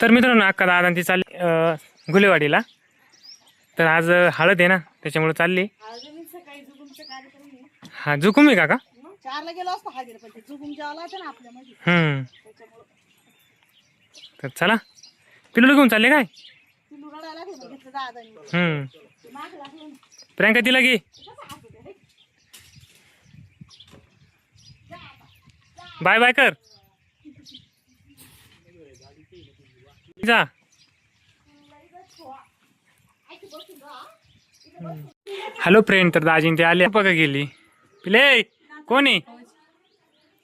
तर मित्रांनो अक्का दादा ती चालली गुलेवाडीला. तर आज हळद आहे ना त्याच्यामुळे चालली. हा जुकुम आहे काका. 4ला गेलो असतो हळदीला पण ते जुगुम जेवायला होतं ना आपल्यामध्ये त्याच्यामुळे. तर चला पिलूला घेऊन चालले काय. पिलू रडायला लागले मग घेतलं दादानी. माग लागलं प्रियंका तिला घे. बाय बाय कर जा. Hello friend. तर दाजीन ते आले बघा गेली. पिले कोण आहे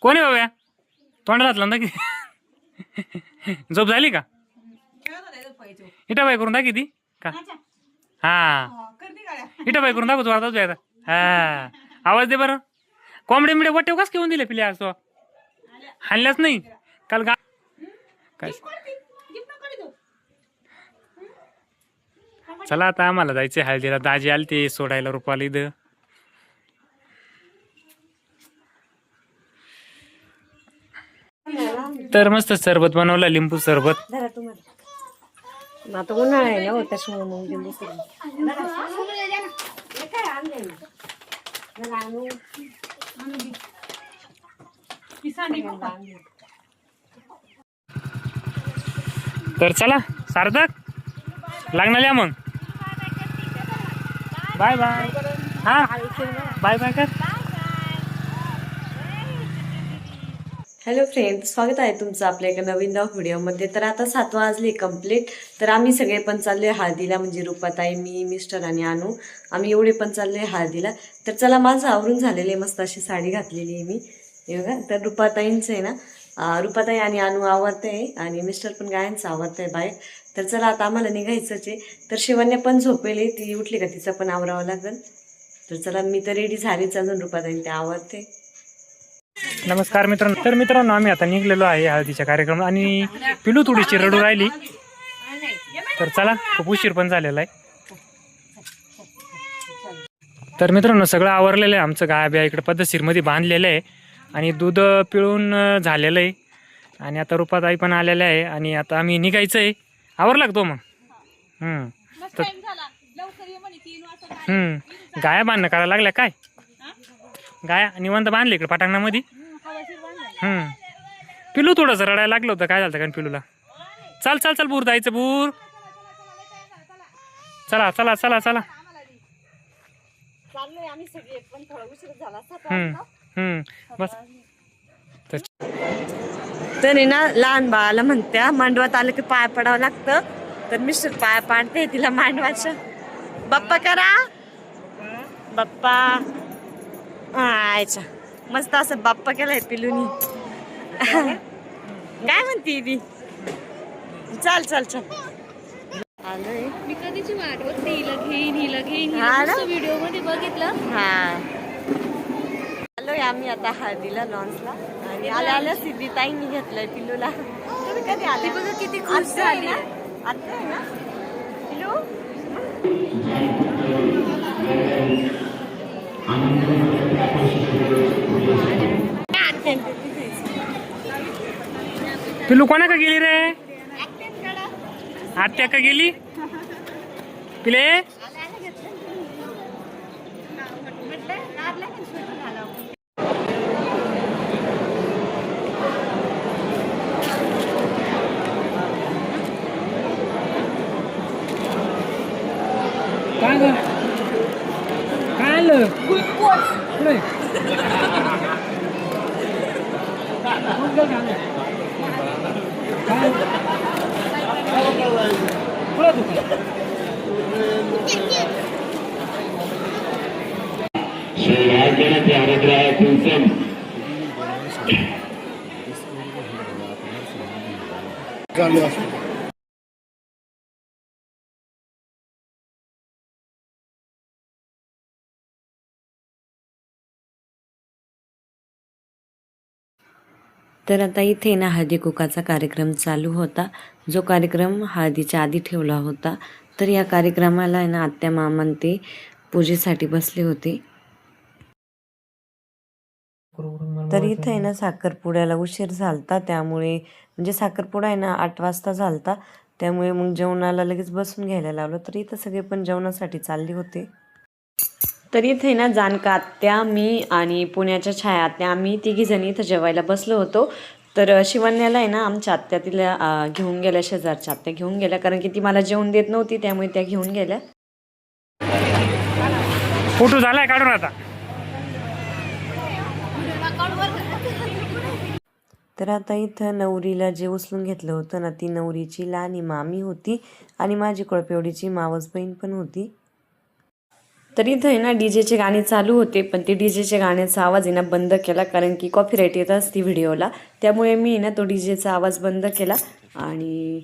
कोण आहे बाबा. तोंडाला हात लावून की झोप झाली का. इटा बाय करून दाखी ती का. हा इटा बाय करून दाखवतो आता. हा आवाज दे बरं. कोंबडे मिडे वाटेव कस घेऊन दिले पिले आज तो. हाणल्याच नाही काल गा काय. चला आता आम्हाला जायचं हळदीला. दाजी आली ते सोडायला रुपाला इथं. तर मस्त सरबत बनवला लिंबू सरबत. आता उन्हाळा आहे ना त्याच्यामुळे मग लिंबू सरबत. तर चला सार्थक लागणार या मग. Bye bye. हा बाय बाय कर. हॅलो फ्रेंड्स, स्वागत आहे तुमचं आपल्या एका नवीन व्हिडिओमध्ये. तर आता 7 वाजले कंप्लीट. तर आम्ही सगळे पण चाललोय हळदीला, म्हणजे रुपाताई, मी, मिस्टर आणि अनु. आम्ही एवढे पण चाललोय हळदीला. तर चला माझं आवरून झालेलं आहे. मस्त अशी साडी घातलेली आहे मी हे बघा. तर रुपाताईंचं आहे ना, रुपाताई आणि अनु आवडते आहे आणि मिस्टर पण गायांचं आवडतं आहे बाहेर. तर चला आता आम्हाला निघायचंच आहे. तर शिवण्या पण झोपेली, ती उठली का तिचं पण आवरावं लागेल. तर चला मी तर रेडी झालीच, अजून रुपाताई ते आवडते. नमस्कार मित्रांनो. तर मित्रांनो आम्ही आता निघलेलो आहे हळदीच्या कार्यक्रमात आणि पिलू थोडीशी रडू राहिली. तर चला खूप उशीर पण झालेला आहे. तर मित्रांनो सगळं आवरलेलं आहे आमचं. गाय बिया इकडे पद्धतशीरमध्ये बांधलेलं आहे आणि दूध पिळून झालेलं आहे. आणि आता रुपाताई पण आलेल्या आहे आणि आता आम्ही निघायचं आहे. आवरला तो मग. गाया बांधणं करायला लागल्या काय. गाया निवांत बांधले इकडे पटांगणामध्ये. पिलू थोडंसं रडायला लागलं होतं. काय झालं कारण पिलूला. चल चल चल बूर जायचं बूर. चला चला चला चला. बस. तर ना लहान बाळाला म्हणत्या मांडवात आलं की पाय पडावं लागतं. तर मिस्टर पाय पाडते तिला मांडवाच्या. बाप्पा करा बाप्पा. अच्छा मस्त असं बाप्पा केलाय पिलूनी. काय म्हणते ती. चल चल चल. आलोय मी कधीची वाट बघते. हिला घेईन व्हिडिओ मध्ये बघितलं. हा आलोय आम्ही आता हळदीला लॉन्सला. आणि आल्या सिद्धीताईंनी घेतलंय पिलूला. तुम्ही कधी आले. बघा किती खुश झाली. आता आहे ना पिलू. पिलू कोणा का गेली रे. आत्या का गेली पिले. काय आलं तर आता इथे ना हळदी कुकाचा कार्यक्रम चालू होता. जो कार्यक्रम हळदीच्या आधी ठेवला होता. तर या कार्यक्रमाला आहे ना आत्या मामा ते पूजेसाठी बसले होते. तर इथं आहे ना साखरपुड्याला उशीर झालता, त्यामुळे म्हणजे साखरपुडा आहे ना 8 वाजता झालता, त्यामुळे मग जेवणाला लगेच बसून घ्यायला लावलं. तर इथं सगळे पण जेवणासाठी चालले होते. तर इथे ना जानका आत्या, मी आणि पुण्याच्या छाया आत्या आम्ही तिघीजणी इथं जेवायला बसलो होतो. तर शिवण्याला आहे ना आमच्या आत्या तिला घेऊन गेल्या, शेजारच्या आत्या घेऊन गेल्या, कारण की ती मला जेवण देत नव्हती, त्यामुळे त्या घेऊन गेल्या. फोटो झालाय काढून आता. तर आता इथं नवरीला जे उचलून घेतलं होतं ना, ती नवरीची लहानी मामी होती आणि माझी कळपेवडीची मावस बहीण पण होती. तर इथं आहे ना डीजेचे गाणे चालू होते, पण ते डीजेच्या गाण्याचा आवाज आहे ना बंद केला, कारण की कॉपीराईट येत असते व्हिडिओला, त्यामुळे मी ना तो डीजेचा आवाज बंद केला. आणि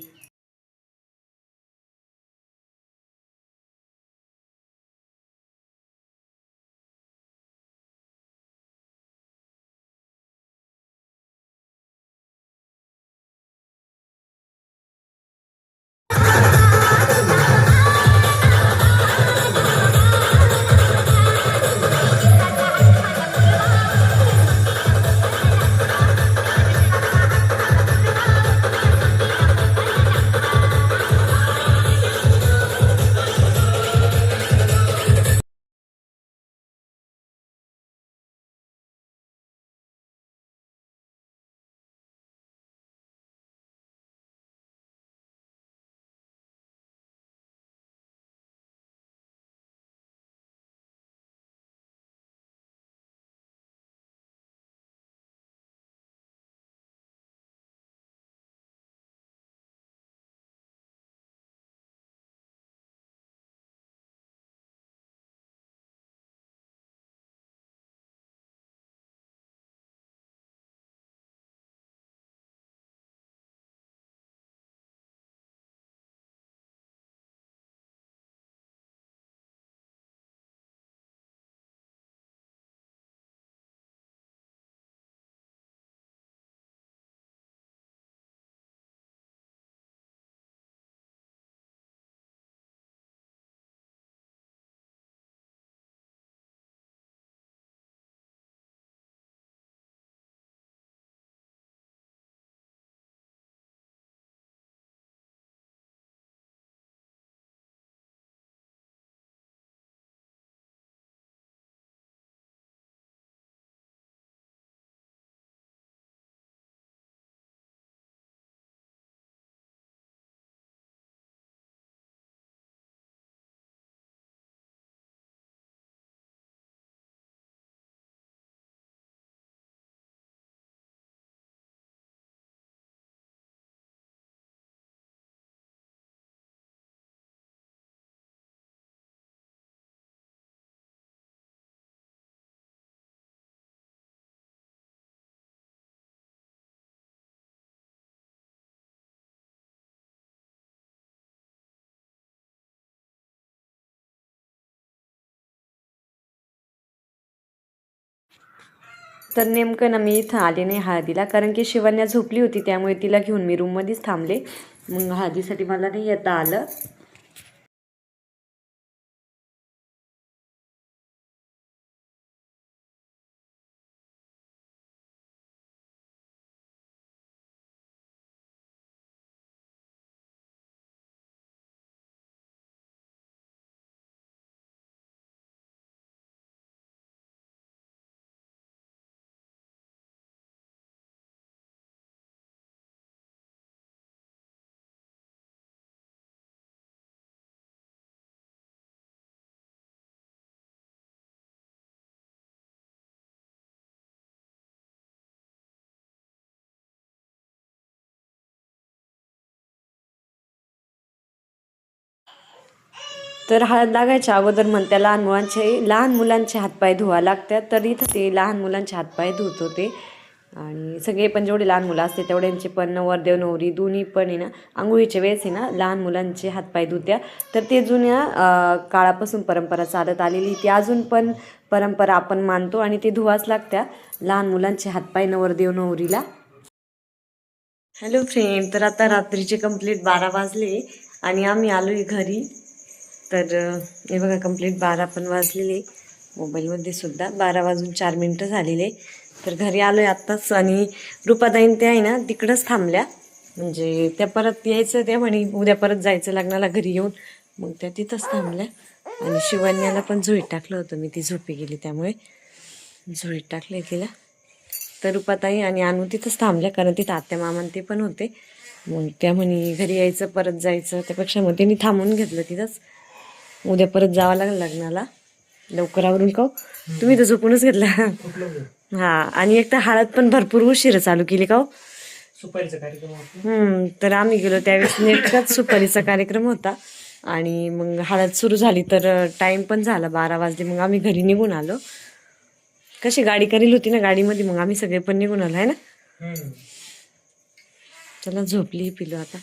तर नेमकं ना मी इथं आले नाही हळदीला, कारण की शिवण्या झोपली होती, त्यामुळे तिला घेऊन मी रूममध्येच थांबले. मग हळदीसाठी मला नाही येता आलं. तर हळद लागायच्या अगोदर म्हणत्या लहान मुलांचे हातपाय धुवा लागतात. तर इथं ते लहान मुलांचे हातपाय धुत होते, आणि सगळे पण जेवढे लहान मुलं असते तेवढ्यांचे पण नवरदेव नवरी दोन्ही पण आहे ना आंघोळीच्या वेळेस आहे ना लहान मुलांचे हातपाय धुत्या. तर ते जुन्या काळापासून परंपरा चालत आलेली, ती अजून पण परंपरा आपण मानतो, आणि ते धुवाच लागत्या लहान मुलांचे हातपाय नवरदेव नवरीला. हॅलो फ्रेंड, तर आता रात्रीचे कंप्लीट 12 वाजले आणि आम्ही आलोय घरी. तर हे बघा कंप्लीट 12 पण वाजलेले, मोबाईलमध्ये सुद्धा 12 वाजून 4 मिनटं झालेले. तर घरी आलोय आत्ताच आणि रुपाताईन ते आहे ना तिकडंच थांबल्या. म्हणजे त्या परत यायचं त्या म्हणे उद्या परत जायचं लग्नाला घरी येऊन. मग त्या तिथंच थांबल्या. आणि शिवण्याला पण झोळीत टाकलं होतं मी, ती झोपी गेली त्यामुळे झोळीत टाकले तिला. तर रुपाताई आणि आणू तिथंच थांबल्या कारण तिथं आत्या मामा ते पण होते. मग त्या म्हणे घरी यायचं परत जायचं, त्यापेक्षा मग त्यांनी थांबून घेतलं तिथंच. उद्या परत जावं लागेल लग्नाला लवकर आवरून. का तुम्ही तर झोपूनच घेतला. हा आणि एक तर हळद पण भरपूर उशीर चालू केली का. सुपारीचा कार्यक्रम तर आम्ही गेलो त्यावेळेस नेटकाच सुपारीचा कार्यक्रम होता आणि मग हळद सुरू झाली तर टाइम पण झाला 12 वाजले. मग आम्ही घरी निघून आलो. कशी गाडी करेल होती ना गाडीमध्ये, मग आम्ही सगळे पण निघून आलो आहे ना. चला झोपली पिलो आता.